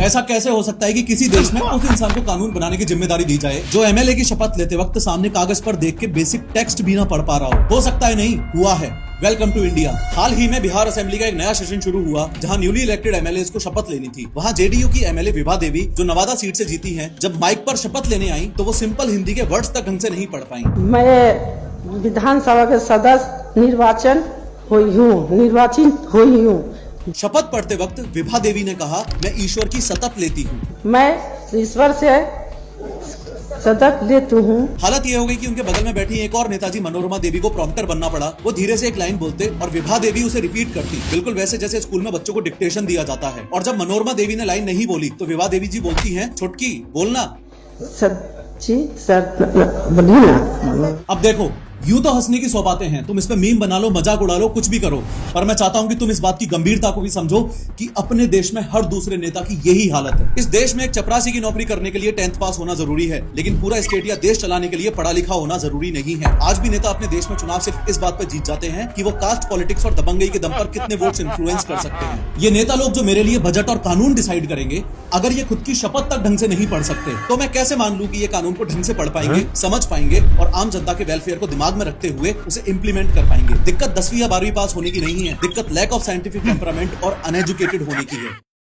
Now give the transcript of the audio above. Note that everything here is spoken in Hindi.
ऐसा कैसे हो सकता है कि किसी देश में उस इंसान को कानून बनाने की जिम्मेदारी दी जाए जो एमएलए की शपथ लेते वक्त सामने कागज पर देख के बेसिक टेक्स्ट भी ना पढ़ पा रहा हो सकता है नहीं हुआ है। Welcome to India. हाल ही में बिहार असेंबली का एक नया सेशन शुरू हुआ जहां न्यूली इलेक्टेड एमएलए को शपथ लेनी थी। वहां जेडीयू की एमएलए विभा देवी जो नवादा सीट से जीती हैं, जब माइक पर शपथ लेने आई तो वो सिंपल हिंदी के वर्ड्स तक ढंग से नहीं पढ़ पाई। मैं विधानसभा के सदस्य निर्वाचित हुई हूँ। शपथ पढ़ते वक्त विभा देवी ने कहा, मैं ईश्वर की शपथ लेती हूँ। मैं ईश्वर से शपथ लेती हूँ। हालत ये हो गई कि उनके बगल में बैठी एक और नेताजी मनोरमा देवी को प्रॉम्प्टर बनना पड़ा। वो धीरे से एक लाइन बोलते और विभा देवी उसे रिपीट करती, बिल्कुल वैसे जैसे स्कूल में बच्चों को डिक्टेशन दिया जाता है। और जब मनोरमा देवी ने लाइन नहीं बोली तो विभा देवी जी बोलती हैं, छुटकी बोलना। अब देखो, यूं तो हंसने की 100 बातें हैं, तुम इस पे मीम बना लो, मजाक उड़ा लो, कुछ भी करो, पर मैं चाहता हूं कि तुम इस बात की गंभीरता को भी समझो कि अपने देश में हर दूसरे नेता की यही हालत है। इस देश में एक चपरासी की नौकरी करने के लिए 10th पास होना जरूरी है, लेकिन पूरा स्टेट या देश चलाने के लिए पढ़ा लिखा होना जरूरी नहीं है। आज भी नेता अपने देश में चुनाव सिर्फ इस बात पर जीत जाते हैं कि वो कास्ट पॉलिटिक्स और दबंगई के दम पर कितने वोट्स इन्फ्लुएंस कर सकते हैं। ये नेता लोग जो मेरे लिए बजट और कानून डिसाइड करेंगे, अगर ये खुद की शपथ तक ढंग से नहीं पढ़ सकते तो मैं कैसे मान लूं कि ये कानून को ढंग से पढ़ पाएंगे, समझ पाएंगे और आम जनता के वेलफेयर को दिमाग में रखते हुए उसे इंप्लीमेंट कर पाएंगे। दिक्कत 10वीं या 12वीं पास होने की नहीं है, दिक्कत लैक ऑफ साइंटिफिक टेम्परामेंट और अनएजुकेटेड होने की है।